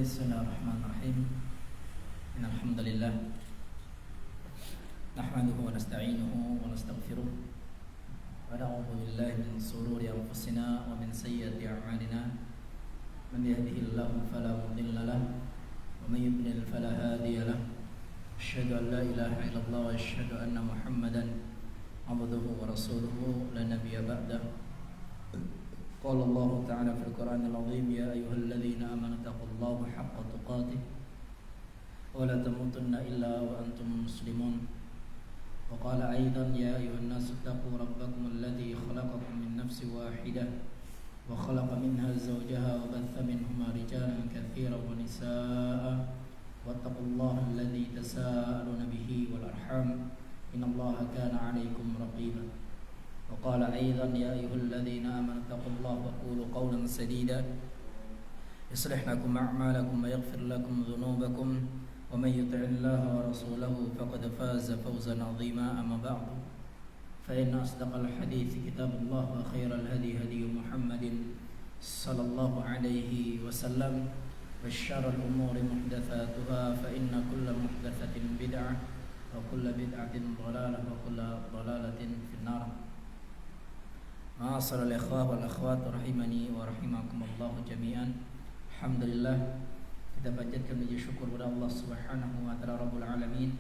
Bismillahirrahmanirrahim. Innalhamdalillah nahmaduhu wa nasta'inuhu wa nastaghfiruh wa na'udzu billahi min shururi anfusina wa min sayyiati a'malina. Man yahdihillahu fala mudilla lahu wa man yudlil fala hadiya lahu. Asyhadu an la ilaha illallah wa asyhadu anna Muhammadan abduhu wa rasuluhu la nabiyya ba'dahu. Qala Allah Ta'ala fil Qur'anil 'Azim, ya ayyuhalladzina amanu taqullaha haqqa tuqatih wa la tamutunna illa wa antum muslimun. Wa qala aidan, ya ayyuhan nasu taqu rabbakum alladzi khalaqakum min nafsin wahidah wa khalaqa minha zawjaha wa batha minhuma rijalan katsiran wa nisaa'a wattaqullaha alladzi tasaaluna bihi wal arham innallaha kana 'alaykum raqiba. وقال أيضا يا أيها الذين آمنوا اتقوا الله وقولوا قولا سديدا يصلح لكم أعمالكم ويغفر لكم ذنوبكم ومن يطع الله ورسوله فقد فاز فوزا عظيما. أما بعد فإن أصدق الحديث كتاب الله وخير الهدي هدي محمد صلى الله عليه وسلم وشر الأمور محدثاتها فإن كل محدثة بدعة وكل بدعة ضلالة وكل ضلالة في النار. Ma'asyiral ikhwah wal akhwat rahimani wa rahimakumullah jami'an. Alhamdulillah, kita panjatkan puji syukur kepada Allah Subhanahu wa taala Rabbul alamin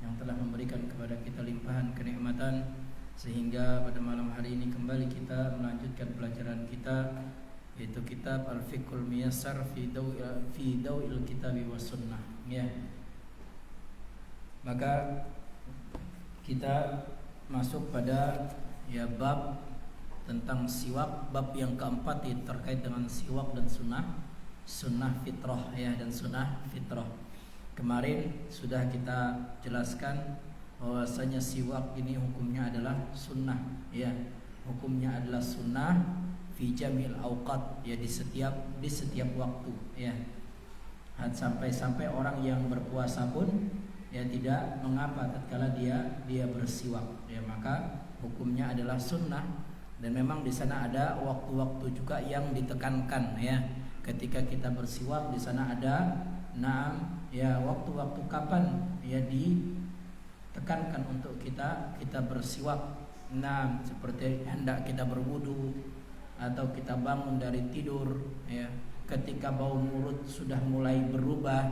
yang telah memberikan kepada kita limpahan kenikmatan sehingga pada malam hari ini kembali kita melanjutkan pelajaran kita, yaitu kitab Al-Fiqhul Muyassar fi Daw'il Kitabi was Sunnah. Ya. Maka kita masuk pada bab tentang siwak, bab yang keempat terkait dengan siwak dan sunnah fitrah dan sunnah fitrah. Kemarin sudah kita jelaskan bahwasanya siwak ini hukumnya adalah sunnah, hukumnya adalah sunnah fi jamil auqat, di setiap waktu, sampai orang yang berpuasa pun tidak mengapa tatkala dia bersiwak, maka hukumnya adalah sunnah. Dan memang di sana ada waktu-waktu juga yang ditekankan, ketika kita bersiwak di sana ada waktu-waktu kapan ditekankan untuk kita bersiwak. Seperti hendak kita berwudu atau kita bangun dari tidur, ketika bau mulut sudah mulai berubah,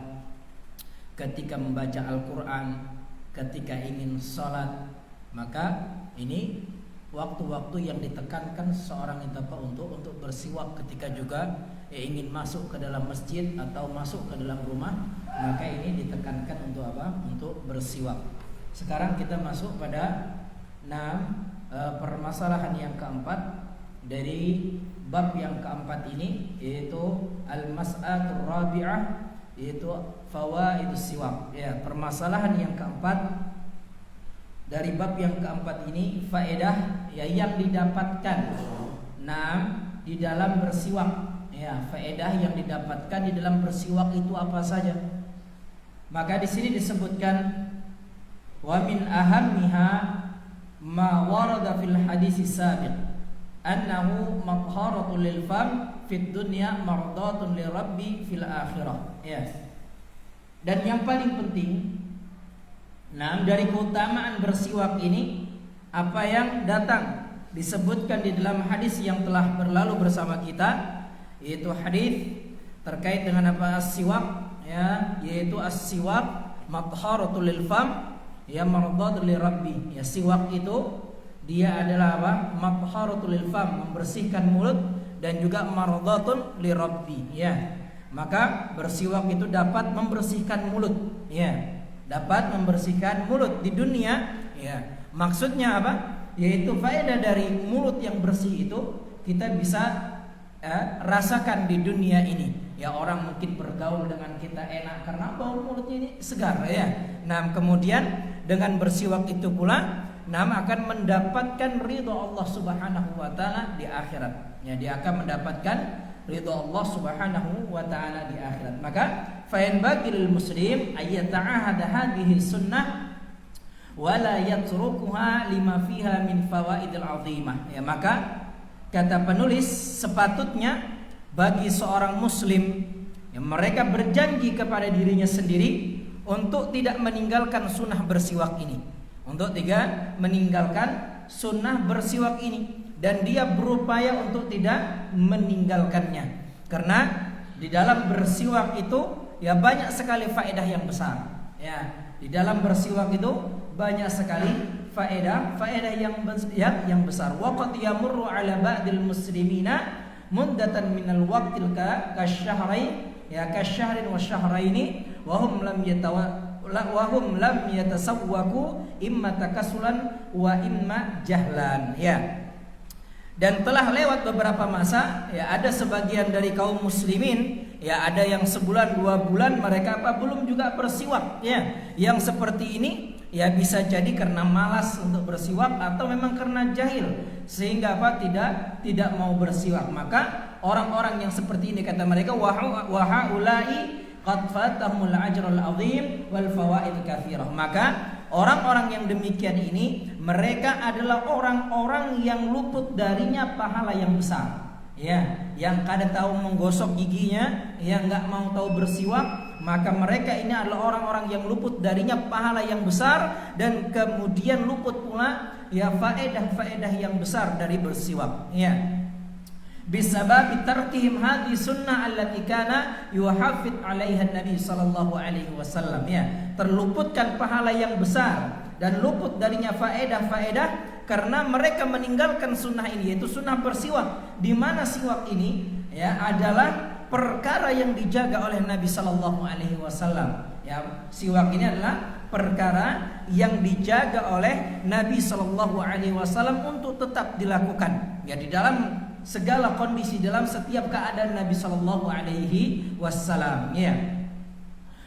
ketika membaca Al-Qur'an, ketika ingin sholat. Maka ini waktu-waktu yang ditekankan seorang itu untuk bersiwak. Ketika juga ingin masuk ke dalam masjid atau masuk ke dalam rumah, maka ini ditekankan untuk apa? Untuk bersiwak. Sekarang kita masuk pada permasalahan yang keempat dari bab yang keempat ini, yaitu al-mas'alatur rabi'ah, yaitu fawaidus siwak. Permasalahan yang keempat dari bab yang keempat ini, faedah yang didapatkan di dalam bersiwak. Faedah yang didapatkan di dalam bersiwak itu apa saja? Maka di sini disebutkan wa min ahammiha ma warada fil hadis sabiq annahu mathharatul lil fam fid dunya mardatun lirabbi fil akhirah. Dan yang paling penting dari keutamaan bersiwak ini, apa yang datang disebutkan di dalam hadis yang telah berlalu bersama kita, yaitu hadis terkait dengan apa? As-siwak, yaitu as-siwak mathharatul lil fam mardatul lirabbi. Siwak itu dia adalah apa? Mathharatul lil fam, membersihkan mulut, dan juga mardatul lirabbi. Maka bersiwak itu dapat membersihkan mulut, dapat membersihkan mulut di dunia. Maksudnya apa? Yaitu faedah dari mulut yang bersih itu kita bisa rasakan di dunia ini. Orang mungkin bergaul dengan kita enak karena bau mulutnya ini segar, kemudian dengan bersiwak itu pula akan mendapatkan ridho Allah Subhanahu wa taala di akhirat. Dia akan mendapatkan ridho Allah Subhanahu wa taala di akhirat. Maka fayanbaghi lil muslim ay yata'ahada hadhihi sunnah wa la yatrukuha lima fiha min fawaidil 'azimah. Maka kata penulis, sepatutnya bagi seorang muslim mereka berjanji kepada dirinya sendiri untuk tidak meninggalkan sunnah bersiwak ini, untuk tidak meninggalkan sunnah bersiwak ini, dan dia berupaya untuk tidak meninggalkannya. Karena di dalam bersiwak itu ya banyak sekali faedah yang besar. Ya, di dalam bersiwak itu banyak sekali faedah yang besar. Wa qad yamurru ala ba'dil muslimina muddatan minal waqtil kasyahrain ya kasyahrin wa syahraini wa hum lam yatasawwaku imma takasulan wa imma jahlan. Ya. Dan telah lewat beberapa masa, ya ada sebagian dari kaum muslimin, ya ada yang sebulan 2 bulan mereka belum juga bersiwak, ya. Yang seperti ini ya bisa jadi karena malas untuk bersiwak atau memang karena jahil sehingga tidak mau bersiwak. Maka orang-orang yang seperti ini kata mereka wa haula'i qad fatahumul ajrul azim wal fawaid katsirah. Maka orang-orang yang demikian ini mereka adalah orang-orang yang luput darinya pahala yang besar. Ya, yang kadang tahu menggosok giginya, yang enggak mau tahu bersiwak, maka mereka ini adalah orang-orang yang luput darinya pahala yang besar dan kemudian luput pula ya faedah-faedah yang besar dari bersiwak. Ya. Bisabab tarkihim hadhi sunnah allati kana yuhaffid 'alaiha Nabi sallallahu alaihi wasallam, ya. Terluputkan pahala yang besar dan luput darinya faedah-faedah karena mereka meninggalkan sunnah ini, yaitu sunnah bersiwak, di mana siwak ini ya adalah perkara yang dijaga oleh Nabi sallallahu alaihi wasallam. Ya, siwak ini adalah perkara yang dijaga oleh Nabi sallallahu alaihi wasallam untuk tetap dilakukan. Ya, di dalam segala kondisi, dalam setiap keadaan Nabi sallallahu alaihi wasallam, ya.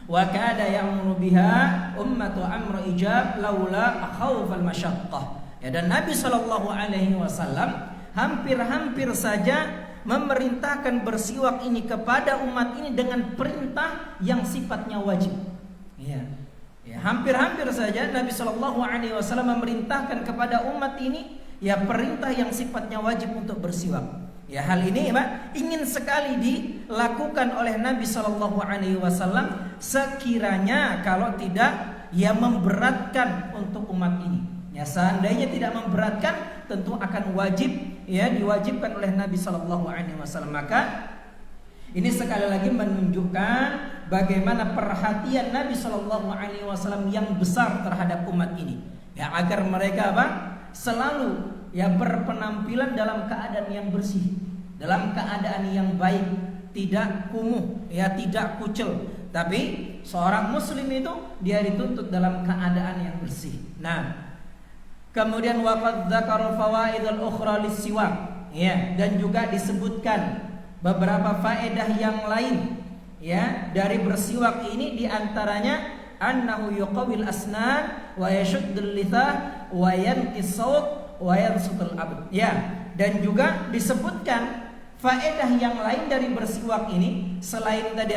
Wa kada ya'muru biha ummatu amr ijab laula khaufal masyaqqah. Ya, dan Nabi sallallahu alaihi wasallam hampir-hampir saja memerintahkan bersiwak ini kepada umat ini dengan perintah yang sifatnya wajib. Ya. Ya, hampir-hampir saja Nabi sallallahu alaihi wasallam memerintahkan kepada umat ini ya perintah yang sifatnya wajib untuk bersiwak. Ya, hal ini ingin sekali dilakukan oleh Nabi sallallahu alaihi wasallam sekiranya kalau tidak ya memberatkan untuk umat ini. Ya, seandainya tidak memberatkan tentu akan wajib, ya diwajibkan oleh Nabi sallallahu alaihi wasallam. Maka ini sekali lagi menunjukkan bagaimana perhatian Nabi sallallahu alaihi wasallam yang besar terhadap umat ini. Ya, agar mereka selalu ya berpenampilan dalam keadaan yang bersih, dalam keadaan yang baik, tidak kumuh, ya tidak kucel. Tapi seorang muslim itu dia dituntut dalam keadaan yang bersih. Nah, kemudian waqad dzakara fawaidul ukhra lis-siwak, ya, dan juga disebutkan beberapa faedah yang lain ya dari bersiwak ini, diantaranya annahu yuqawil asnan wa yashuddul lithah wa yanqis saut wa yansutul abd. Ya, dan juga disebutkan faedah yang lain dari bersiwak ini selain tadi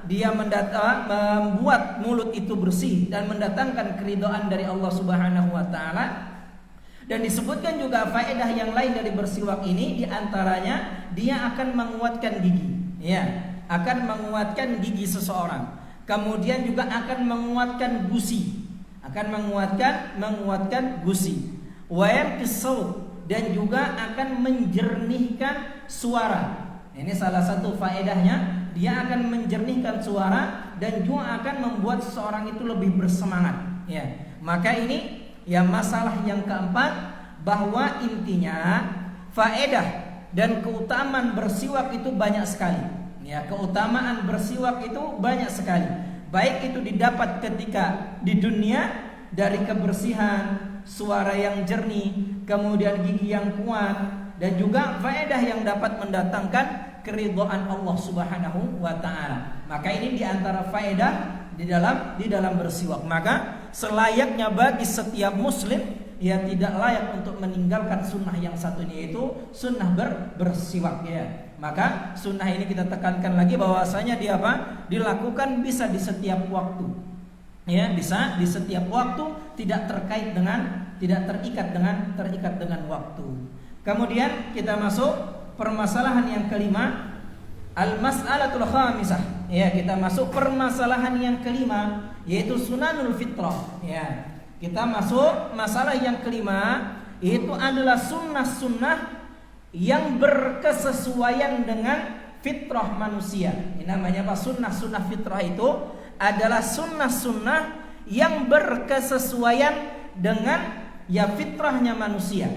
dia membuat mulut itu bersih dan mendatangkan keridhaan dari Allah Subhanahu wa taala. Dan disebutkan juga faedah yang lain dari bersiwak ini, diantaranya dia akan menguatkan gigi, ya, akan menguatkan gigi seseorang. Kemudian juga akan menguatkan gusi, akan menguatkan gusi. Wayam kisaut, dan juga akan menjernihkan suara. Ini salah satu faedahnya, dia akan menjernihkan suara dan juga akan membuat seseorang itu lebih bersemangat. Ya, maka ini ya masalah yang keempat, bahwa intinya faedah dan keutamaan bersiwak itu banyak sekali. Ya, keutamaan bersiwak itu banyak sekali. Baik itu didapat ketika di dunia dari kebersihan, suara yang jernih, kemudian gigi yang kuat, dan juga faedah yang dapat mendatangkan keridhaan Allah Subhanahu wa taala. Maka ini diantara faedah di dalam bersiwak. Maka selayaknya bagi setiap muslim ya tidak layak untuk meninggalkan sunnah yang satu ini, yaitu sunnah bersiwak, ya. Maka sunnah ini kita tekankan lagi bahwasanya dia dilakukan bisa di setiap waktu. Ya, bisa di setiap waktu, tidak terikat dengan waktu. Kemudian kita masuk permasalahan yang kelima, al-mas'alatul khamisah. Ya, kita masuk permasalahan yang kelima, yaitu sunanul fitrah. Ya, kita masuk masalah yang kelima, yaitu adalah sunnah-sunnah yang berkesesuaian dengan fitrah manusia. Ini namanya apa? Sunnah-sunnah fitrah itu adalah sunnah-sunnah yang berkesesuaian dengan ya fitrahnya manusia.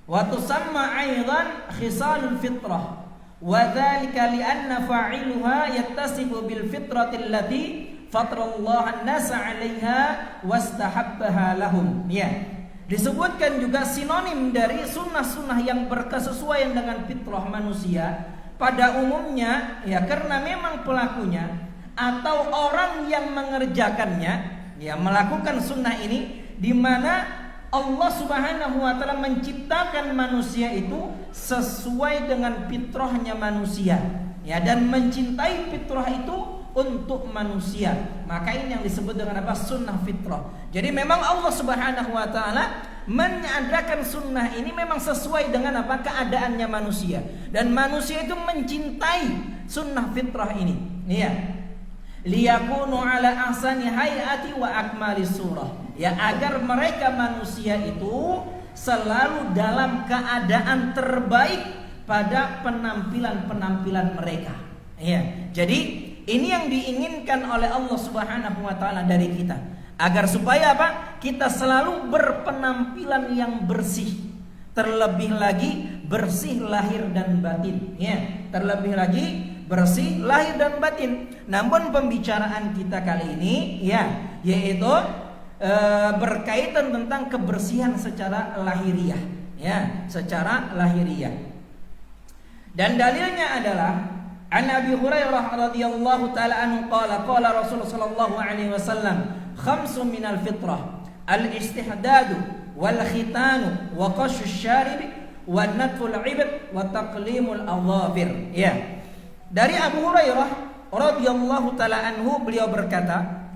Wa tusamma aidan khisalul fitrah. Wa dzalika li'anna fa'iluha yattasifu bil fitrati allati fatrallaha an-nasa 'alaiha wastahabbaha lahum. Ya. Disebutkan juga sinonim dari sunnah-sunnah yang berkesesuaian dengan fitrah manusia pada umumnya ya karena memang pelakunya atau orang yang mengerjakannya ya melakukan sunnah ini di mana Allah Subhanahu wa taala menciptakan manusia itu sesuai dengan fitrahnya manusia ya dan mencintai fitrah itu untuk manusia. Maka ini yang disebut dengan apa? Sunnah fitrah. Jadi memang Allah Subhanahu wa taala mengadakan sunnah ini memang sesuai dengan apa? Keadaannya manusia. Dan manusia itu mencintai sunnah fitrah ini. Iya. Liyakunu ala ahsani hayati wa akmali surah. Ya agar mereka manusia itu selalu dalam keadaan terbaik pada penampilan-penampilan mereka. Iya. Jadi ini yang diinginkan oleh Allah Subhanahu wa taala dari kita. Agar supaya apa? Kita selalu berpenampilan yang bersih. Terlebih lagi bersih lahir dan batin. Ya, terlebih lagi bersih lahir dan batin. Namun pembicaraan kita kali ini ya, yaitu berkaitan tentang kebersihan secara lahiriah. Ya, secara lahiriah. Dan dalilnya adalah An Abi Hurairah radhiyallahu taala anhu qala Rasulullah sallallahu alaihi wasallam khamsun minal fitrah al-istihdadu wal khitanu wa qashu syarib wa natful ibd wa taqlimul adhafir. Ya. Dari Abu Hurairah radhiyallahu taala anhu beliau berkata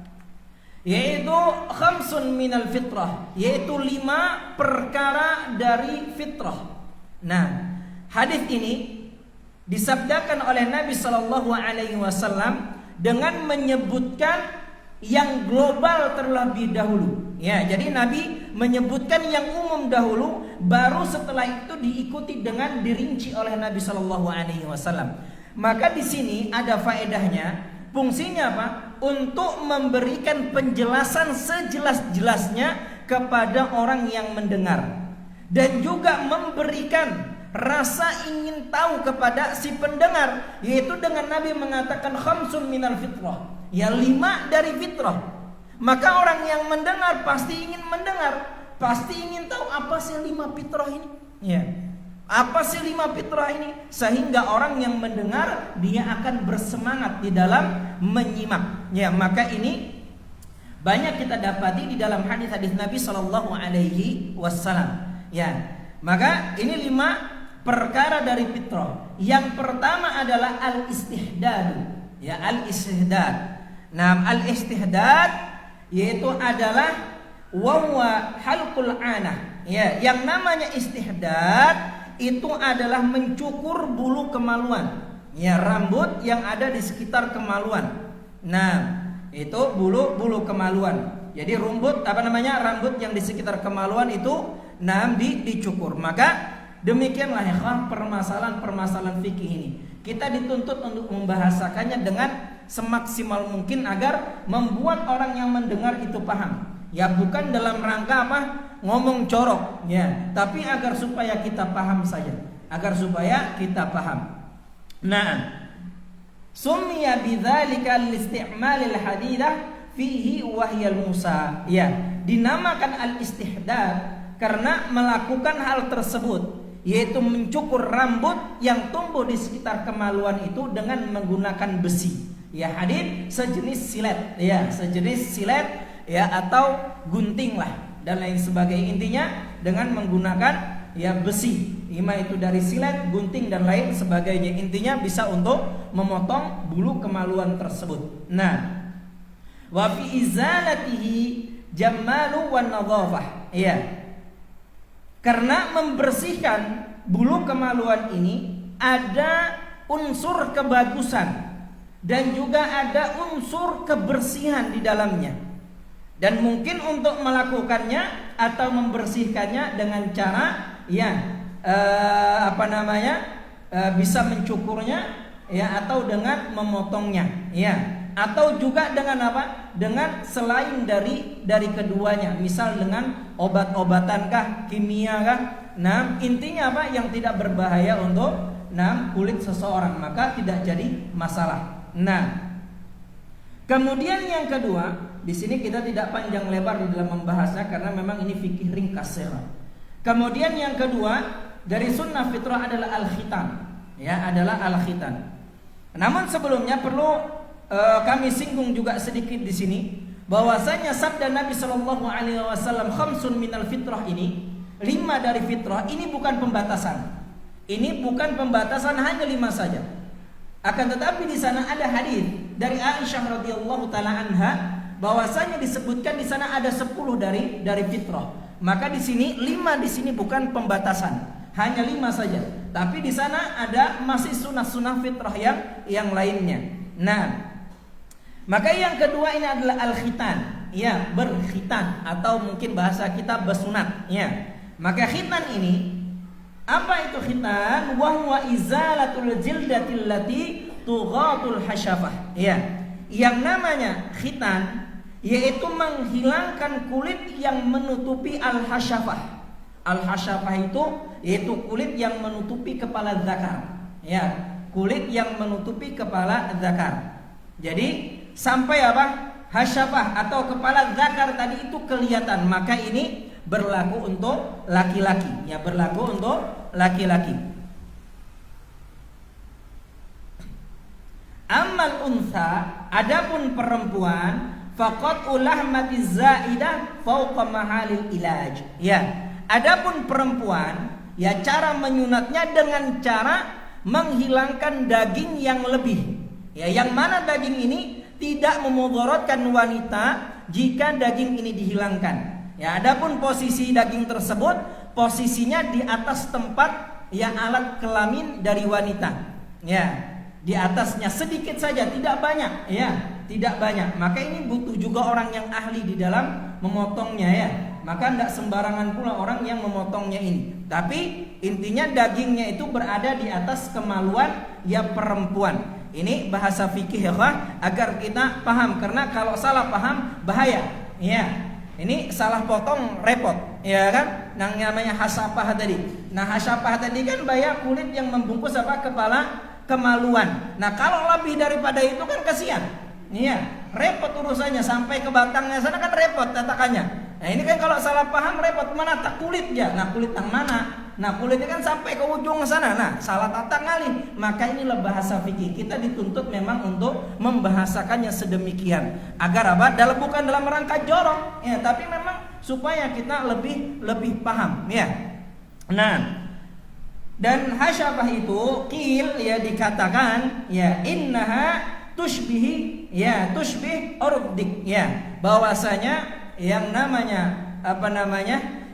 yaitu khamsun minal fitrah, yaitu 5 perkara dari fitrah. Nah, hadis ini disabdakan oleh Nabi Shallallahu Alaihi Wasallam dengan menyebutkan yang global terlebih dahulu. Ya, jadi Nabi menyebutkan yang umum dahulu, baru setelah itu diikuti dengan dirinci oleh Nabi Shallallahu Alaihi Wasallam. Maka di sini ada faedahnya, fungsinya apa? Untuk memberikan penjelasan sejelas-jelasnya kepada orang yang mendengar, dan juga memberikan rasa ingin tahu kepada si pendengar, yaitu dengan Nabi mengatakan khamsun minal fitrah, ya 5 dari fitrah. Maka orang yang mendengar pasti ingin mendengar, pasti ingin tahu apa sih 5 fitrah ini, ya apa sih 5 fitrah ini, sehingga orang yang mendengar dia akan bersemangat di dalam menyimak. Ya, maka ini banyak kita dapati di dalam hadis-hadis Nabi Shallallahu Alaihi Wasallam. Ya, maka ini 5 perkara dari fitrah. Yang pertama adalah al-istihdad. Ya, al-istihdad. Nah, al-istihdad yaitu adalah wawa halqul anah. Ya, yang namanya istihdad itu adalah mencukur bulu kemaluan. Ya, rambut yang ada di sekitar kemaluan. Nah, itu bulu kemaluan. Jadi rambut rambut yang di sekitar kemaluan itu dicukur. Maka demikianlah ikhwan permasalahan fikih ini. Kita dituntut untuk membahasakannya dengan semaksimal mungkin agar membuat orang yang mendengar itu paham. Ya, bukan dalam rangka apa? Ngomong corok, ya, tapi agar supaya kita paham saja. Agar supaya kita paham. Nah, summiya bidzalika al-isti'mal al-hadidah fihi wa hiya al-musa. Ya, dinamakan al-istihdad karena melakukan hal tersebut, yaitu mencukur rambut yang tumbuh di sekitar kemaluan itu dengan menggunakan besi. Ya, hadir sejenis silet, ya, sejenis silet, ya, atau gunting lah dan lain sebagainya. Intinya dengan menggunakan ya besi, ima itu dari silet, gunting dan lain sebagainya. Intinya bisa untuk memotong bulu kemaluan tersebut. Nah, wa fi izalatihi jamalu wan nadhafah. Ya. Karena membersihkan bulu kemaluan ini ada unsur kebagusan, dan juga ada unsur kebersihan di dalamnya. Dan mungkin untuk melakukannya atau membersihkannya dengan cara bisa mencukurnya atau dengan memotongnya atau juga dengan apa? Dengan selain dari keduanya, misal dengan obat-obatan kah, kimia kah. Nah, intinya apa? Yang tidak berbahaya untuk kulit seseorang, maka tidak jadi masalah. Nah, kemudian yang kedua, di sini kita tidak panjang lebar di dalam membahasnya karena memang ini fikih ringkas ya. Kemudian yang kedua dari sunnah fitrah adalah al-khitan, adalah al-khitan. Namun sebelumnya perlu kami singgung juga sedikit di sini bahwasanya sabda Nabi Shallallahu Alaihi Wasallam khamsun minal fitrah ini, 5 dari fitrah ini bukan pembatasan. Ini bukan pembatasan hanya 5 saja. Akan tetapi di sana ada hadis dari Aisyah radhiyallahu taala anha bahwasanya disebutkan di sana ada 10 dari fitrah. Maka di sini 5 di sini bukan pembatasan, hanya 5 saja. Tapi di sana ada masih sunah-sunah fitrah yang lainnya. Nah, maka yang kedua ini adalah al-khitan, berkhitan atau mungkin bahasa kita bersunat, Maka khitan ini apa itu khitan? Wa huwa izalatul jildatil lati tughatul hasyafah. Yang namanya khitan yaitu menghilangkan kulit yang menutupi al-hasyafah. Al-hasyafah itu yaitu kulit yang menutupi kepala zakar. Kulit yang menutupi kepala zakar. Jadi sampai apa? Hasyafah atau kepala zakar tadi itu kelihatan, maka ini berlaku untuk laki-laki, berlaku untuk laki-laki. Amal unsa, adapun perempuan, faqat ulahmatiz zaidah fauqa mahalil ilaj. Adapun perempuan, cara menyunatnya dengan cara menghilangkan daging yang lebih. Yang mana daging ini tidak memudaratkan wanita jika daging ini dihilangkan. Adapun posisi daging tersebut posisinya di atas tempat alat kelamin dari wanita. Di atasnya sedikit saja, tidak banyak, tidak banyak. Maka ini butuh juga orang yang ahli di dalam memotongnya, Maka tidak sembarangan pula orang yang memotongnya ini. Tapi intinya dagingnya itu berada di atas kemaluan perempuan. Ini bahasa fikih agar kita paham, karena kalau salah paham bahaya. Ini salah potong repot, kan? Yang namanya hasyafah tadi. Nah, hasyafah tadi kan kulit yang membungkus kepala kemaluan. Nah, kalau lebih daripada itu kan kasihan. Repot urusannya sampai ke batangnya sana kan repot tatakannya. Nah, ini kan kalau salah paham repot, mana tak kulitnya. Nah, kulit yang mana? Nah, kulitnya kan sampai ke ujung sana. Nah, salah tata kali. Maka inilah bahasa fikih. Kita dituntut memang untuk membahasakannya sedemikian agar bukan dalam rangka jorok, tapi memang supaya kita lebih paham, Nah, dan hasyafah itu dikatakan innaha tushbih urdik, bahwasanya yang namanya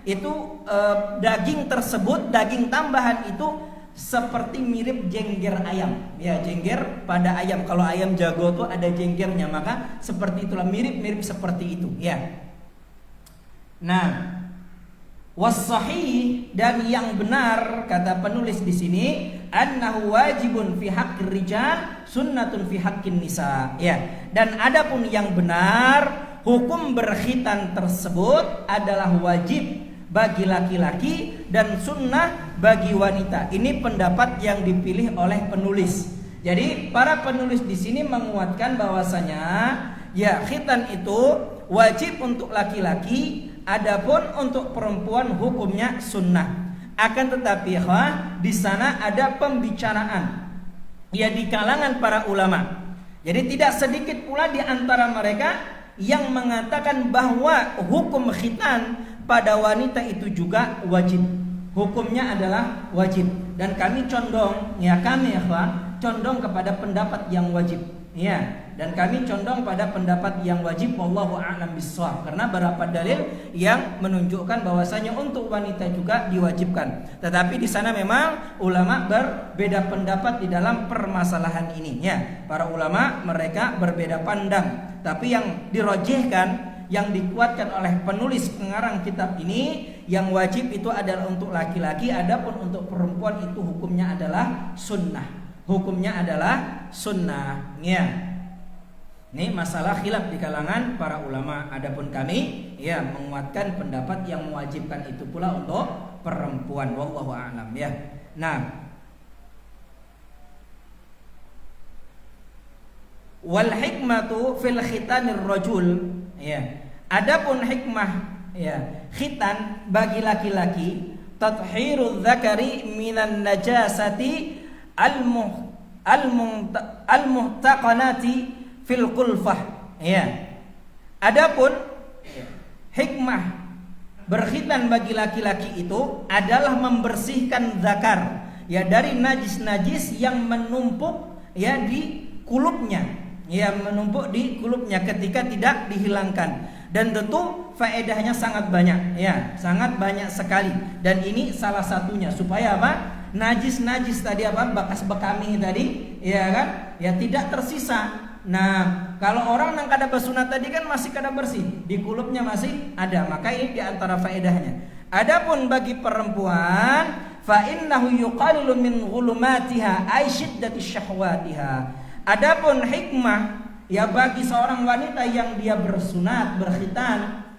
itu daging tersebut, daging tambahan itu seperti mirip jengger ayam. Jengger pada ayam. Kalau ayam jago tuh ada jenggernya, maka seperti itulah, mirip seperti itu, Nah, was-sahih, dan yang benar kata penulis di sini, annahu wajibun fi haqqir rijal, sunnatun fi haqqin nisa. Dan adapun yang benar, hukum berkhitan tersebut adalah wajib bagi laki-laki dan sunnah bagi wanita. Ini pendapat yang dipilih oleh penulis. Jadi para penulis di sini menguatkan bahwasanya khitan itu wajib untuk laki-laki, adapun untuk perempuan hukumnya sunnah. Akan tetapi di sana ada pembicaraan di kalangan para ulama. Jadi tidak sedikit pula di antara mereka yang mengatakan bahwa hukum khitan pada wanita itu juga wajib. Hukumnya adalah wajib. Dan kami condong, condong kepada pendapat yang wajib. Dan kami condong pada pendapat yang wajib, wallahu a'lam bissawab, karena beberapa dalil yang menunjukkan bahwasanya untuk wanita juga diwajibkan. Tetapi di sana memang ulama berbeda pendapat di dalam permasalahan ini ya. Para ulama mereka berbeda pandang. Tapi yang dirojihkan, yang dikuatkan oleh penulis pengarang kitab ini, yang wajib itu adalah untuk laki-laki, adapun untuk perempuan itu hukumnya adalah sunnah. Hukumnya adalah sunnah ya. Ini masalah khilaf di kalangan para ulama. Adapun kami ya menguatkan pendapat yang mewajibkan itu pula untuk perempuan, wallahu a'lam ya. Nah, wal hikmatu fil khitanir rajul ya. Adapun hikmah ya khitan bagi laki-laki, tathhirudz zakari minan najasati al-muhtaqanati fil qulfah ya. Adapun hikmah berkhitan bagi laki-laki itu adalah membersihkan zakar ya dari najis-najis yang menumpuk ya di kulupnya, ya menumpuk di kulupnya ketika tidak dihilangkan. Dan tentu faedahnya sangat banyak ya, sangat banyak sekali. Dan ini salah satunya supaya apa? Najis-najis tadi apa? Bekas bekami tadi ya kan? Ya tidak tersisa. Nah, kalau orang yang kada bersunat tadi kan masih kada bersih, di kulupnya masih ada, maka ini di antara faedahnya. Adapun bagi perempuan, fa innahu yuqallu min ghulumatiha ay shiddati syahwatiha. Adapun hikmah ya bagi seorang wanita yang dia bersunat, berkhitan,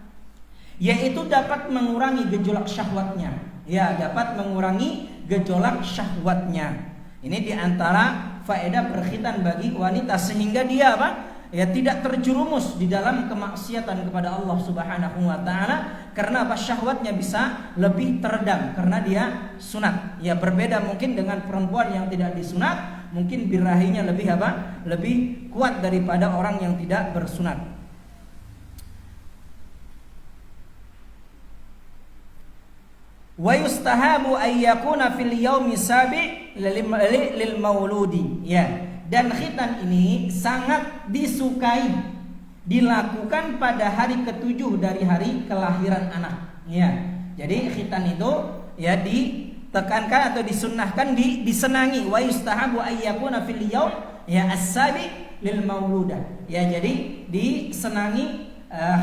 yaitu dapat mengurangi gejolak syahwatnya. Ya, dapat mengurangi gejolak syahwatnya. Ini di antara faedah berkhitan bagi wanita, sehingga dia apa? Ya tidak terjerumus di dalam kemaksiatan kepada Allah Subhanahu wa taala, karena apa? Syahwatnya bisa lebih teredam karena dia sunat. Ya berbeda mungkin dengan perempuan yang tidak disunat, mungkin birahinya lebih apa? Lebih kuat daripada orang yang tidak bersunat. Wa yustahabu ay yakuna fil yaumi sabi' lil mauludi ya. Dan khitan ini sangat disukai dilakukan pada hari ketujuh dari hari kelahiran anak ya. Jadi khitan itu ya ditekankan atau disunnahkan, disenangi. Wa yustahabu ay yakuna fil yaum ya as-sabi' lil mauludah ya. Jadi disenangi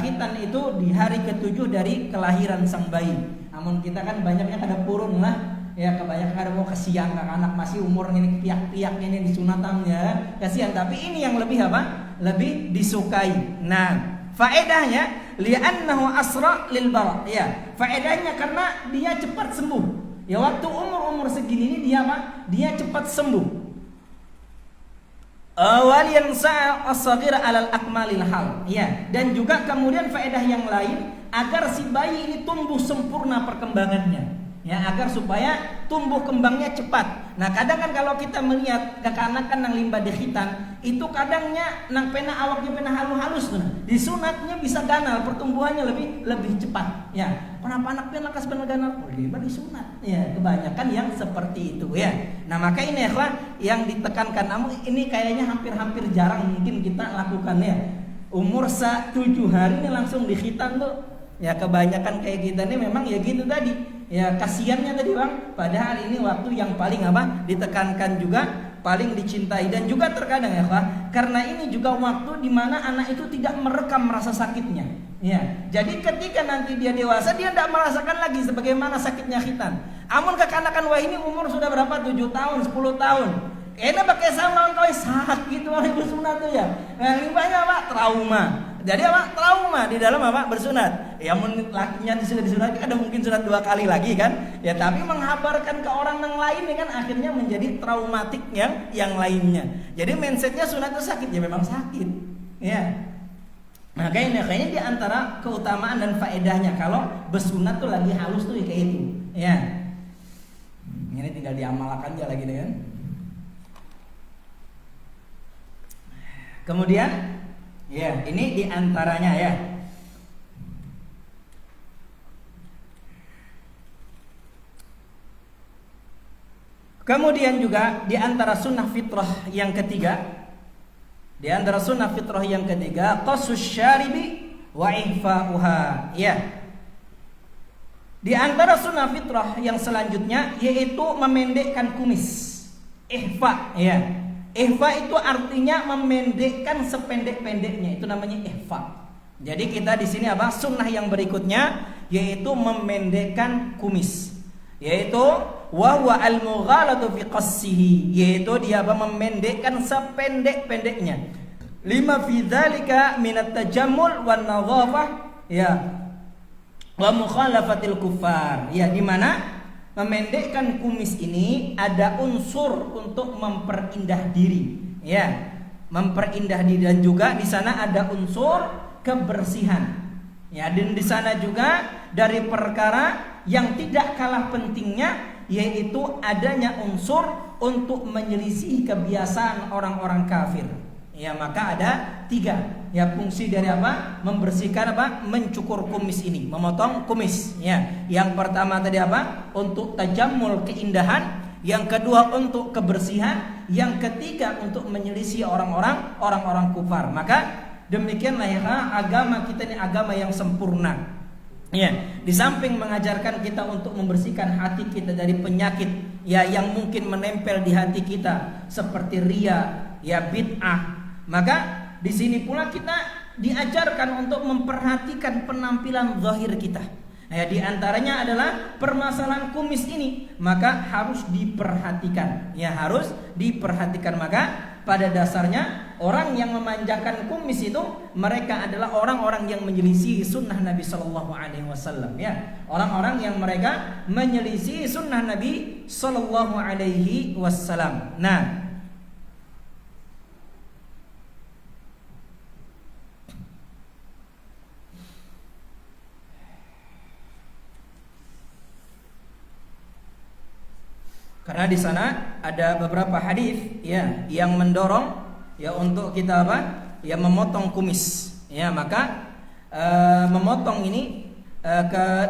khitan itu di hari ketujuh dari kelahiran sang bayi. Namun kita kan banyaknya kada purun lah ya, kebanyakan kada mau kasihan anak masih umur ini piak-piak ini disunatannya kasihan. Tapi ini yang lebih apa? Lebih disukai. Nah, faedahnya li'annahu asra lil bara ya. Faedahnya karena dia cepat sembuh. Ya waktu umur segini ini dia apa? Dia cepat sembuh. Waliyan sa'a as-saghira 'alal akmalil hal ya. Dan juga kemudian faedah yang lain, agar si bayi ini tumbuh sempurna perkembangannya ya, agar supaya tumbuh kembangnya cepat. Nah kadang kan kalau kita melihat kekanakan yang limbah di khitan itu kadangnya nang pena awaknya pena halus tuh, disunatnya bisa ganal, pertumbuhannya lebih cepat ya. Kenapa anak pena kas pena ganal? Oh limbah disunat ya, kebanyakan yang seperti itu ya. Nah maka ini ya yang ditekankan, namun ini kayaknya hampir jarang mungkin kita lakukan ya. Umur 7 hari ini langsung di khitan tuh ya, kebanyakan kayak kita nih memang ya gitu tadi ya, kasihannya tadi bang. Padahal ini waktu yang paling apa? Ditekankan juga, paling dicintai. Dan juga terkadang ya Pak, karena ini juga waktu di mana anak itu tidak merekam rasa sakitnya ya. Jadi ketika nanti dia dewasa, dia tidak merasakan lagi sebagaimana sakitnya khitan. Amun kekanakan wah ini umur sudah berapa? 7 tahun, 10 tahun. Enak pakai sama kau sakit orang bersunat tuh ya. Nah, ini banyak Pak, trauma. Jadi apa? Trauma di dalam apa? Bersunat. Ya lakinya sudah disunat, ada mungkin sunat 2 kali lagi kan? Ya tapi menghabarkan ke orang yang lain kan akhirnya menjadi traumatik yang lainnya. Jadi mindsetnya sunat itu sakit, ya memang sakit. Ya. Nah kayaknya di antara keutamaan dan faedahnya kalau bersunat tuh lagi halus tuh kayak itu. Ya. Ini tinggal diamalkan aja lagi kan. Kemudian ya, ini diantaranya ya. Kemudian juga diantara sunnah fitrah yang ketiga, Di antara sunnah fitrah yang ketiga, qasus syaribi wa ihfa'uha. Ya. Di antara sunnah fitrah yang selanjutnya yaitu memendekkan kumis. Ihfa, ya. Ihfa itu artinya memendekkan sependek-pendeknya. Itu namanya ihfa. Jadi kita di sini apa? Sunnah yang berikutnya yaitu memendekkan kumis. Yaitu wa huwa al-mughalatu fi qassihi, yaitu dia apa? Memendekkan sependek-pendeknya. Lima fi dzalika min at-tajammul wan nadhafah, ya. Wa mukhalafatil kuffar. Ya, di mana memendekkan kumis ini ada unsur untuk memperindah diri, ya. Memperindah diri, dan juga di sana ada unsur kebersihan. Ya, dan di sana juga dari perkara yang tidak kalah pentingnya yaitu adanya unsur untuk menyelisih kebiasaan orang-orang kafir. Ya, maka ada 3 ya fungsi dari apa? Membersihkan apa? Mencukur kumis ini, memotong kumis. Ya, yang pertama tadi apa? Untuk tajammul, keindahan. Yang kedua untuk kebersihan. Yang ketiga untuk menyelisih orang-orang kufar. Maka demikianlah ya agama kita ini agama yang sempurna. Ya, di samping mengajarkan kita untuk membersihkan hati kita dari penyakit ya yang mungkin menempel di hati kita seperti riya, ya bid'ah. Maka di sini pula kita diajarkan untuk memperhatikan penampilan zahir kita. Ya, di antaranya adalah permasalahan kumis ini, maka harus diperhatikan. Ya, harus diperhatikan. Maka pada dasarnya orang yang memanjangkan kumis itu mereka adalah orang-orang yang menyelisih sunnah Nabi Sallallahu Alaihi Wasallam. Ya, orang-orang yang mereka menyelisih sunnah Nabi Sallallahu Alaihi Wasallam. Nah, karena di sana ada beberapa hadis ya yang mendorong ya untuk kita apa? Ya memotong kumis. Ya, maka memotong ini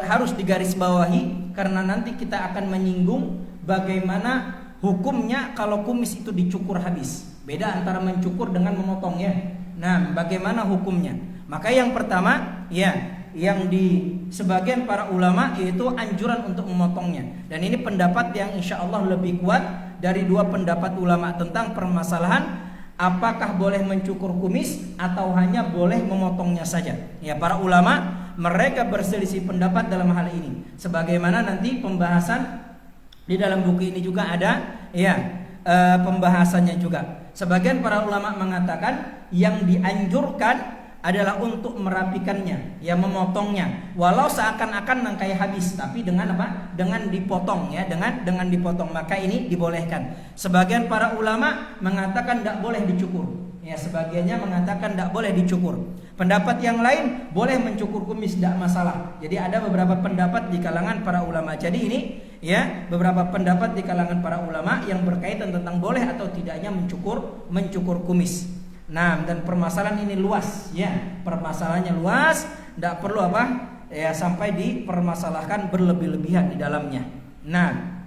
harus digarisbawahi karena nanti kita akan menyinggung bagaimana hukumnya kalau kumis itu dicukur habis. Beda antara mencukur dengan memotongnya. Nah, bagaimana hukumnya? Maka yang pertama ya yang di sebagian para ulama yaitu anjuran untuk memotongnya, dan ini pendapat yang insya Allah lebih kuat dari 2 pendapat ulama tentang permasalahan apakah boleh mencukur kumis atau hanya boleh memotongnya saja. Ya, para ulama mereka berselisih pendapat dalam hal ini, sebagaimana nanti pembahasan di dalam buku ini juga ada ya pembahasannya juga. Sebagian para ulama mengatakan yang dianjurkan adalah untuk merapikannya, ya memotongnya, walau seakan-akan nangkai habis, tapi dengan apa? Dengan dipotong ya, dengan dipotong, maka ini dibolehkan. Sebagian para ulama mengatakan tidak boleh dicukur, ya sebagiannya mengatakan tidak boleh dicukur. Pendapat yang lain boleh mencukur kumis, tidak masalah. Jadi ada beberapa pendapat di kalangan para ulama. Jadi ini ya beberapa pendapat di kalangan para ulama yang berkaitan tentang boleh atau tidaknya mencukur kumis. Nah, dan permasalahan ini luas ya, permasalahannya luas, tidak perlu apa ya sampai dipermasalahkan berlebih-lebihan di dalamnya. Nah,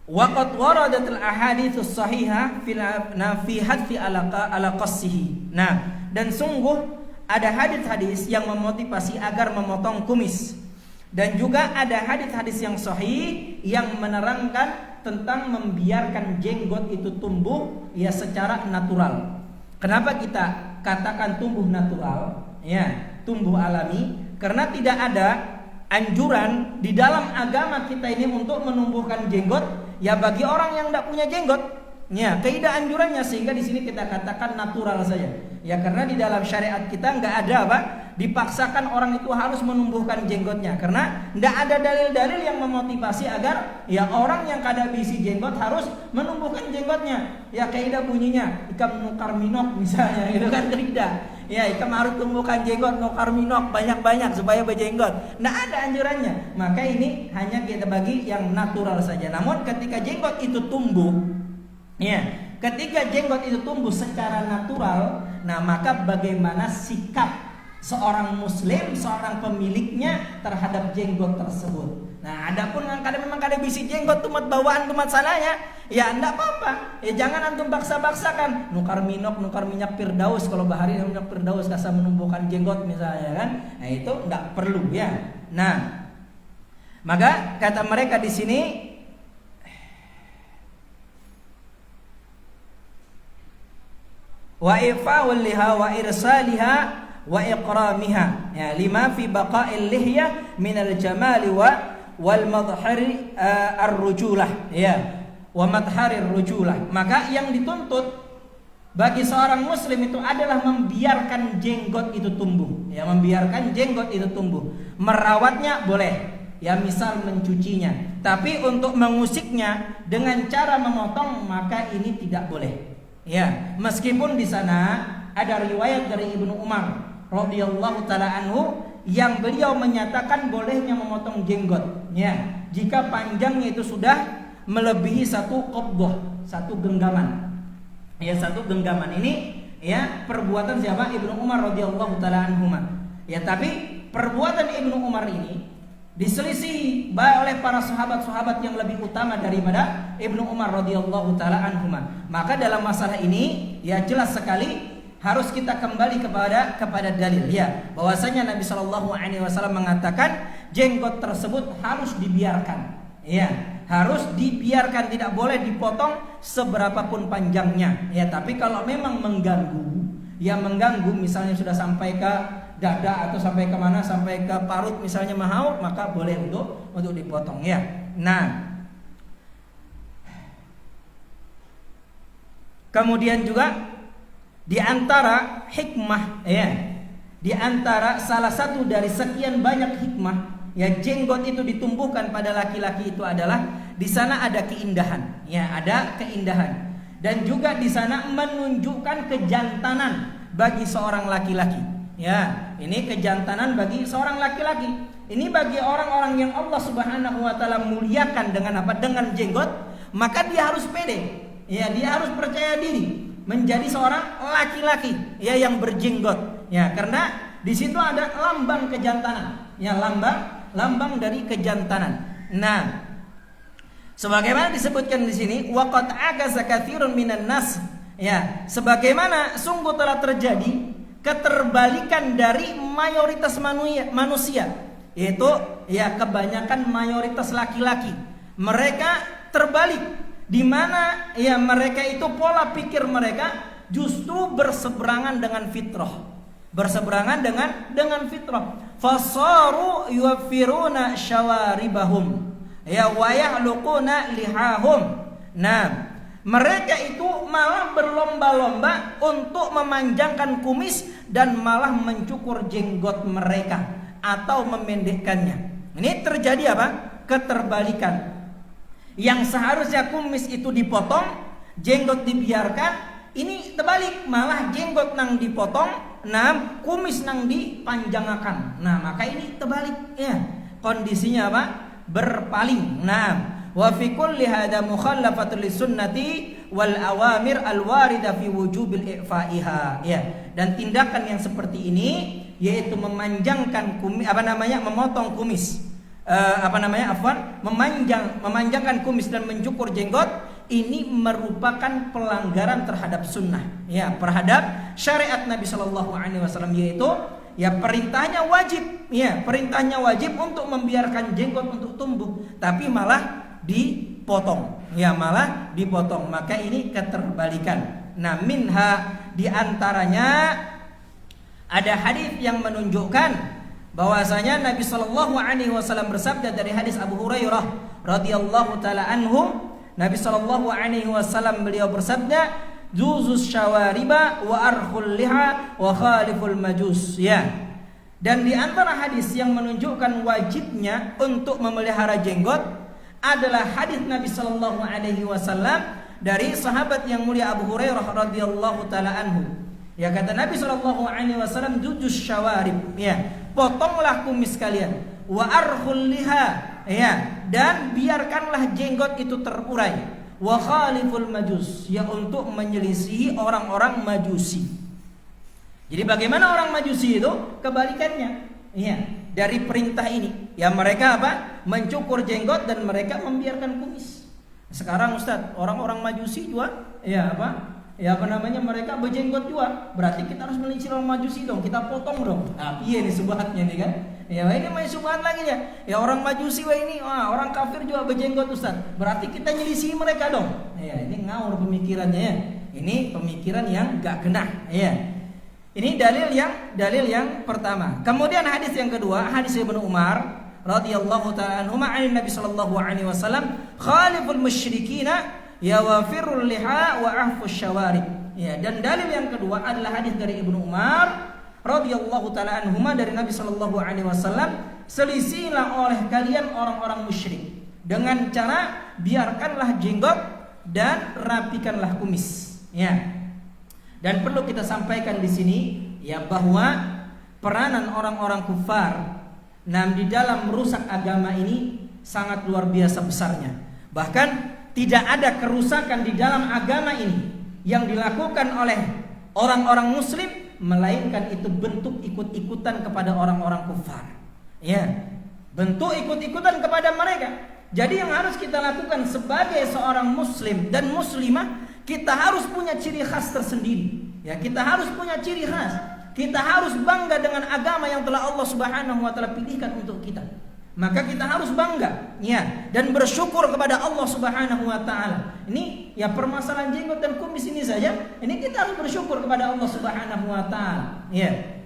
waqad waradatul ahaditsus sahihah fi hadfi ala qassihi. Nah, dan sungguh ada hadis-hadis yang memotivasi agar memotong kumis, dan juga ada hadis-hadis yang sahih yang menerangkan tentang membiarkan jenggot itu tumbuh ya secara natural. Kenapa kita katakan tumbuh natural? Ya, tumbuh alami, karena tidak ada anjuran di dalam agama kita ini untuk menumbuhkan jenggot ya bagi orang yang tidak punya jenggot. Ya, tidak anjurannya, sehingga di sini kita katakan natural saja. Ya, karena di dalam syariat kita nggak ada apa? Dipaksakan orang itu harus menumbuhkan jenggotnya, karena tidak ada dalil-dalil yang memotivasi agar ya orang yang kada bisi jenggot harus menumbuhkan jenggotnya. Ya, kaidah bunyinya ikam nukar minok misalnya, itu kan kaidah. Ya, ikam harus tumbuhkan jenggot nukar minok banyak-banyak supaya berjenggot. Tidak ada anjurannya. Maka ini hanya kita bagi yang natural saja. Namun ketika jenggot itu tumbuh, ya, ketika jenggot itu tumbuh secara natural, nah maka bagaimana sikap seorang muslim, seorang pemiliknya terhadap jenggot tersebut. Nah, adapun yang memang kada bisi jenggot tumat bawaan tumat sananya, ya ndak apa-apa. Ya jangan antum baksa-baksakan. Nukar minyak Firdaus, kalau bahari minyak Firdaus kasa menumbuhkan jenggot misalnya kan. Nah, itu ndak perlu ya. Nah, maka kata mereka di sini wa ifa'ul liha wa irsaliha wa iqramiha, ya lima fi baqa'il lihyah min al-jamali wal madhari ar-rujulah, ya wa madhari ar-rujulah. Maka yang dituntut bagi seorang muslim itu adalah membiarkan jenggot itu tumbuh, ya membiarkan jenggot itu tumbuh. Merawatnya boleh, ya misal mencucinya, tapi untuk mengusiknya dengan cara memotong maka ini tidak boleh. Ya, meskipun di sana ada riwayat dari Ibnu Umar radhiyallahu taala anhu yang beliau menyatakan bolehnya memotong jenggot, ya jika panjangnya itu sudah melebihi satu qabdah, satu genggaman. Ya, satu genggaman ini ya perbuatan siapa? Ibnu Umar radhiyallahu taala anhu. Ya, tapi perbuatan Ibnu Umar ini diselisihi oleh para sahabat-sahabat yang lebih utama daripada Ibnu Umar radhiyallahu taala anhuma. Maka dalam masalah ini ya jelas sekali harus kita kembali kepada dalil, ya bahwasanya Nabi Shallallahu alaihi wasallam mengatakan jenggot tersebut harus dibiarkan. Ya, harus dibiarkan, tidak boleh dipotong seberapapun panjangnya. Ya, tapi kalau memang mengganggu, ya mengganggu misalnya sudah sampai ke dada atau sampai ke mana, sampai ke parut misalnya mahaut, maka boleh untuk dipotong, ya. Nah, kemudian juga di antara hikmah, ya di antara salah satu dari sekian banyak hikmah, ya jenggot itu ditumbuhkan pada laki-laki itu adalah di sana ada keindahan, ya ada keindahan, dan juga di sana menunjukkan kejantanan bagi seorang laki-laki. Ya, ini kejantanan bagi seorang laki-laki. Ini bagi orang-orang yang Allah Subhanahu wa taala muliakan dengan apa? Dengan jenggot, maka dia harus pede. Ya, dia harus percaya diri menjadi seorang laki-laki ya yang berjenggot. Ya, karena di situ ada lambang kejantanan. Ya, lambang dari kejantanan. Nah, sebagaimana disebutkan di sini, waqad agaza katsirun minan nas. Ya, sebagaimana sungguh telah terjadi keterbalikan dari mayoritas manusia, yaitu ya kebanyakan mayoritas laki-laki. Mereka terbalik, di mana ya mereka itu pola pikir mereka justru berseberangan dengan fitrah, berseberangan dengan fitrah. Fasaru yuwaffiruna syawaribahum ya wa yahluquna lihahum. Nah, mereka itu malah berlomba-lomba untuk memanjangkan kumis dan malah mencukur jenggot mereka atau memendekkannya. Ini terjadi apa? Keterbalikan. Yang seharusnya kumis itu dipotong, jenggot dibiarkan, ini terbalik, malah jenggot nang dipotong, nah kumis nang dipanjangkan. Nah, maka ini terbalik ya. Kondisinya apa? Berpaling. Nah, wa fi kulli hada mukhallafatul lisunnati wal awamir al warida fi wujubil i'fa'iha, ya. Dan tindakan yang seperti ini yaitu memanjangkan kumis, memotong kumis, memanjangkan kumis dan mencukur jenggot, ini merupakan pelanggaran terhadap sunnah, ya, terhadap syariat Nabi Shallallahu alaihi wasallam, yaitu ya perintahnya wajib untuk membiarkan jenggot untuk tumbuh, tapi malah dipotong, ya malah dipotong. Maka ini keterbalikan. Nah, minha diantaranya ada hadis yang menunjukkan bahwasanya Nabi Shallallahu alaihi wasallam bersabda dari hadis Abu Hurairah radhiyallahu taala anhu. Nabi Shallallahu alaihi wasallam beliau bersabda, "Juzus syawariba wa arkhul liha wa khaliful majus." Ya. Dan di antara hadis yang menunjukkan wajibnya untuk memelihara jenggot adalah hadis Nabi Shallallahu alaihi wasallam dari sahabat yang mulia Abu Hurairah radhiyallahu taala anhu. Ya, kata Nabi Shallallahu alaihi wasallam, "Jujus syawarib." Ya, potonglah kumis kalian. Wa arkhul liha. Ya, dan biarkanlah jenggot itu terurai. Wa khaliful majus, ya untuk menyelisihi orang-orang Majusi. Jadi bagaimana orang Majusi itu? Kebalikannya. Iya, dari perintah ini. Ya mereka apa? Mencukur jenggot dan mereka membiarkan kumis. Sekarang Ustaz, orang-orang Majusi juga ya apa? Ya apa namanya, mereka berjenggot juga. Berarti kita harus menelisik orang Majusi dong. Kita potong dong. Nah, iya nih subhatnya nih kan. Ya ini main subhat lagi ya. Ya orang Majusi ini, orang kafir juga berjenggot Ustaz. Berarti kita nyelisihi mereka dong. Ya ini ngawur pemikirannya ya. Ini pemikiran yang gak kena ya. Ini dalil yang pertama. Kemudian hadis yang kedua, hadis Ibnu Umar radhiyallahu taala anhu ma'an Nabi sallallahu alaihi wasallam, khaliful musyrikina yawafirul liha wa ahfus syawarib. Ya, dan dalil yang kedua adalah hadis dari Ibnu Umar radhiyallahu taala anhuma dari Nabi sallallahu alaihi wasallam, selisihilah oleh kalian orang-orang musyrik dengan cara biarkanlah jenggot dan rapikanlah kumis. Ya. Dan perlu kita sampaikan di sini ya bahwa peranan orang-orang kufar di dalam merusak agama ini sangat luar biasa besarnya. Bahkan tidak ada kerusakan di dalam agama ini yang dilakukan oleh orang-orang muslim melainkan itu bentuk ikut-ikutan kepada orang-orang kufar. Ya, bentuk ikut-ikutan kepada mereka. Jadi yang harus kita lakukan sebagai seorang muslim dan muslimah, kita harus punya ciri khas tersendiri. Ya, kita harus punya ciri khas. Kita harus bangga dengan agama yang telah Allah Subhanahu wa taala pilihkan untuk kita. Maka kita harus bangga ya dan bersyukur kepada Allah Subhanahu wa taala. Ini ya permasalahan jenggot dan kumis ini saja. Ini kita harus bersyukur kepada Allah Subhanahu wa taala. Ya.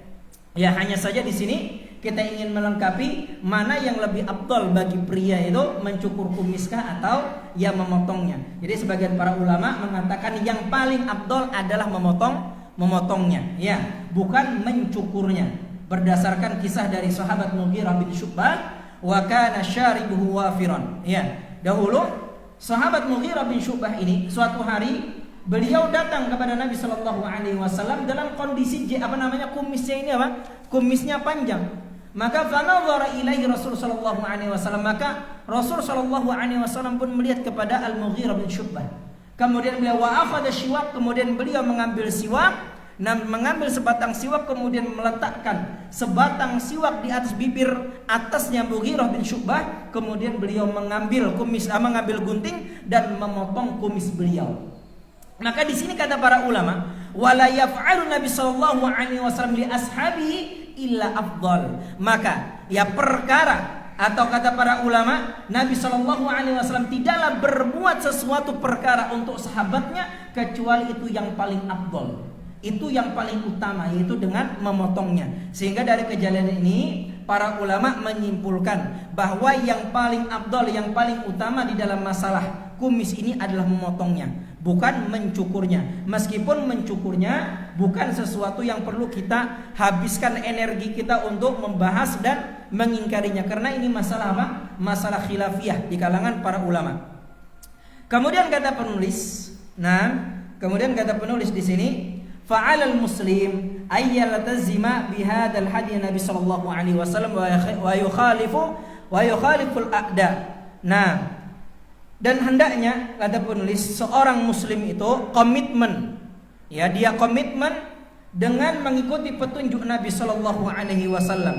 Ya hanya saja di sini kita ingin melengkapi mana yang lebih afdal bagi pria itu mencukur kumiskah atau ya memotongnya. Jadi sebagian para ulama mengatakan yang paling afdal adalah memotongnya, ya, bukan mencukurnya. Berdasarkan kisah dari sahabat Mughirah bin Syu'bah, wa kana syaribuhu wafiran. Ya, dahulu sahabat Mughirah bin Syu'bah ini suatu hari beliau datang kepada Nabi sallallahu alaihi wasallam dalam kondisi kumisnya ini kumisnya panjang. Maka fanadhara ilaihi Rasul sallallahu alaihi wasallam, maka Rasul sallallahu alaihi wasallam pun melihat kepada Al-Mughirah bin Syu'bah. Kemudian beliau akhadha siwak, kemudian beliau mengambil siwak, mengambil sebatang siwak, kemudian meletakkan sebatang siwak di atas bibir atasnya Mughirah bin Syu'bah, kemudian beliau mengambil gunting dan memotong kumis beliau. Maka di sini kata para ulama, wala yaf'alu Nabi sallallahu alaihi wasallam li ashabihi illa afdal. Maka ya perkara atau kata para ulama, Nabi sallallahu alaihi wasallam tidaklah berbuat sesuatu perkara untuk sahabatnya kecuali itu yang paling afdal. Itu yang paling utama, yaitu dengan memotongnya. Sehingga dari kejadian ini para ulama menyimpulkan bahwa yang paling afdal, yang paling utama di dalam masalah kumis ini adalah memotongnya, bukan mencukurnya. Meskipun mencukurnya bukan sesuatu yang perlu kita habiskan energi kita untuk membahas dan mengingkarinya, karena ini masalah apa? Masalah khilafiyah di kalangan para ulama. Kemudian kata penulis di sini, fa'alal muslim ayyaltazima bihadzal hadi Nabi sallallahu alaihi wasallam wa yukhaliful a'da. Dan hendaknya kata penulis seorang muslim itu komitmen, ya dia komitmen dengan mengikuti petunjuk Nabi sallallahu alaihi wasallam.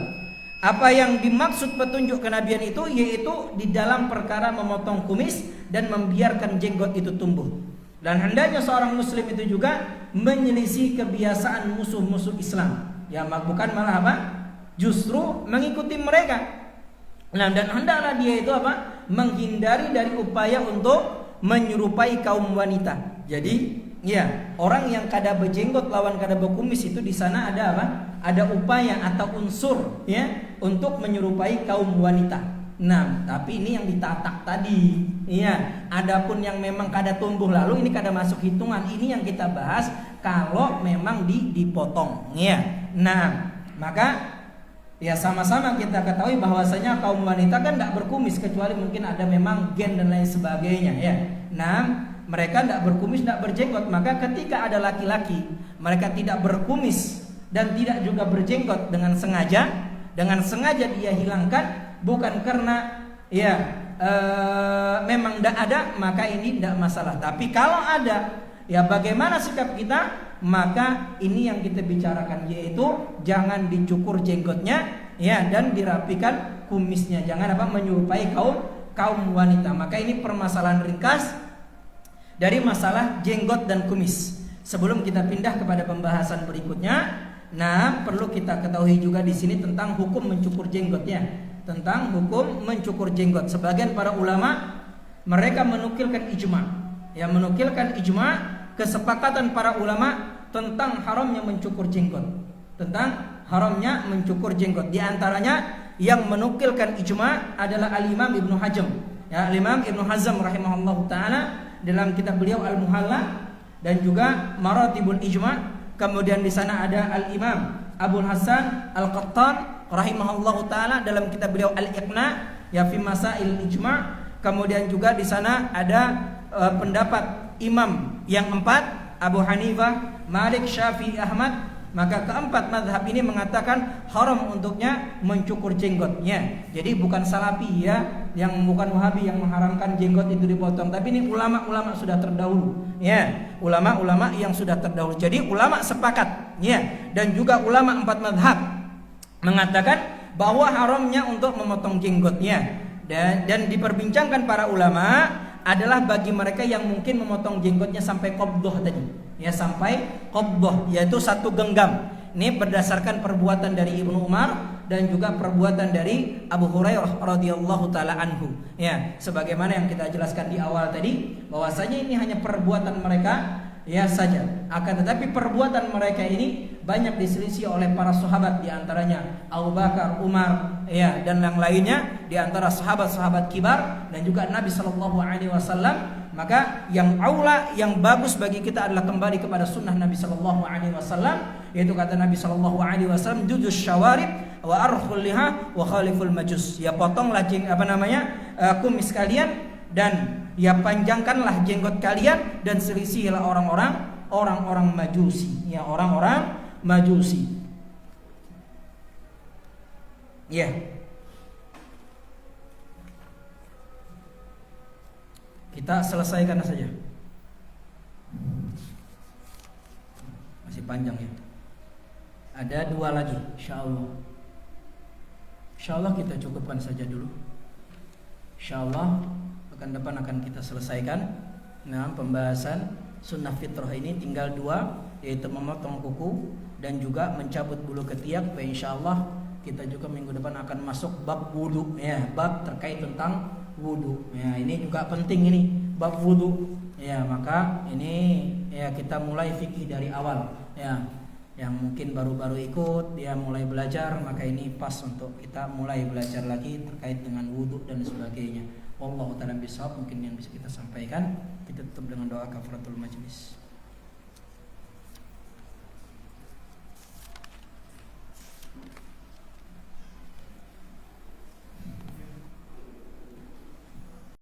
Apa yang dimaksud petunjuk kenabian itu yaitu di dalam perkara memotong kumis dan membiarkan jenggot itu tumbuh. Dan hendaknya seorang muslim itu juga menyelisih kebiasaan musuh-musuh Islam. Ya bukan malah justru mengikuti mereka. Dan hendaklah dia itu menghindari dari upaya untuk menyerupai kaum wanita. Jadi ya, orang yang kada berjenggot lawan kada berkumis itu di sana ada ada upaya atau unsur ya untuk menyerupai kaum wanita. Tapi ini yang ditatak tadi. Iya, adapun yang memang kada tumbuh lalu ini kada masuk hitungan. Ini yang kita bahas kalau memang dipotong. Iya. Maka ya sama-sama kita ketahui bahwasanya kaum wanita kan tidak berkumis kecuali mungkin ada memang gen dan lain sebagainya ya. Mereka tidak berkumis, tidak berjenggot. Maka ketika ada laki-laki mereka tidak berkumis dan tidak juga berjenggot dengan sengaja dia hilangkan, bukan karena memang tidak ada, maka ini tidak masalah. Tapi kalau ada, ya bagaimana sikap kita? maka ini yang kita bicarakan, yaitu jangan dicukur jenggotnya ya, dan dirapikan kumisnya, jangan menyerupai kaum wanita. Maka ini permasalahan ringkas dari masalah jenggot dan kumis. Sebelum kita pindah kepada pembahasan berikutnya, nah perlu kita ketahui juga di sini tentang hukum mencukur jenggotnya. Tentang hukum mencukur jenggot. Sebagian para ulama mereka menukilkan ijma, ya, menukilkan ijma, kesepakatan para ulama tentang haramnya mencukur jenggot. Tentang haramnya mencukur jenggot. Di antaranya yang menukilkan ijma adalah Al-Imam Ibnu Hazm. Ya, Al-Imam Ibnu Hazm rahimahullahu taala dalam kitab beliau Al-Muhalla dan juga Maratibul Ijma. Kemudian di sana ada Al-Imam Abu Hasan Al-Qattan rahimahullahu taala dalam kitab beliau Al-Iqna ya fi Masail Ijma. Kemudian juga di sana ada pendapat imam yang 4, Abu Hanifah, Malik, Syafi'i, Ahmad. Maka keempat mazhab ini mengatakan haram untuknya mencukur jenggotnya. Jadi bukan Salafi ya, yang bukan Wahabi yang mengharamkan jenggot itu dipotong, tapi ini ulama-ulama sudah terdahulu ya, ulama-ulama yang sudah terdahulu. Jadi ulama sepakat ya, dan juga ulama 4 mazhab mengatakan bahwa haramnya untuk memotong jenggotnya. Dan diperbincangkan para ulama adalah bagi mereka yang mungkin memotong jenggotnya sampai qabdah tadi, ya, sampai qabdah, yaitu 1 genggam. Ini berdasarkan perbuatan dari Ibnu Umar dan juga perbuatan dari Abu Hurairah radhiyallahu taala anhu. Ya, sebagaimana yang kita jelaskan di awal tadi, bahwasanya ini hanya perbuatan mereka ya saja. Akan tetapi perbuatan mereka ini banyak diselisih oleh para sahabat, di antaranya Abu Bakar, Umar, ya, dan yang lainnya di antara sahabat-sahabat kibar dan juga Nabi sallallahu alaihi wasallam. Maka yang aula, yang bagus bagi kita adalah kembali kepada sunnah Nabi sallallahu alaihi wasallam, yaitu kata Nabi sallallahu alaihi wasallam, judus syawarib wa arkhul liha wa khaliful majus. Ya, potonglah kumis kalian dan ya panjangkanlah jenggot kalian dan selisihilah orang-orang Majusi, ya, orang-orang Majusi. Ya. Kita selesaikan saja. Masih panjang ya. Ada 2 lagi, insyaallah. Insyaallah kita cukupkan saja dulu. Insyaallah pekan depan akan kita selesaikan. Nah, pembahasan sunnah fitrah ini tinggal 2, yaitu memotong kuku dan juga mencabut bulu ketiak. Insyaallah kita juga minggu depan akan masuk bab wudu, ya, bab terkait tentang wudu. Ya, ini juga penting ini, bab wudu. Ya, maka ini ya kita mulai fikih dari awal. Ya, yang mungkin baru-baru ikut, dia mulai belajar, maka ini pas untuk kita mulai belajar lagi terkait dengan wudu dan sebagainya. Wallahu ta'ala bishawab. Mungkin yang bisa kita sampaikan. Kita tutup dengan doa kafaratul majlis.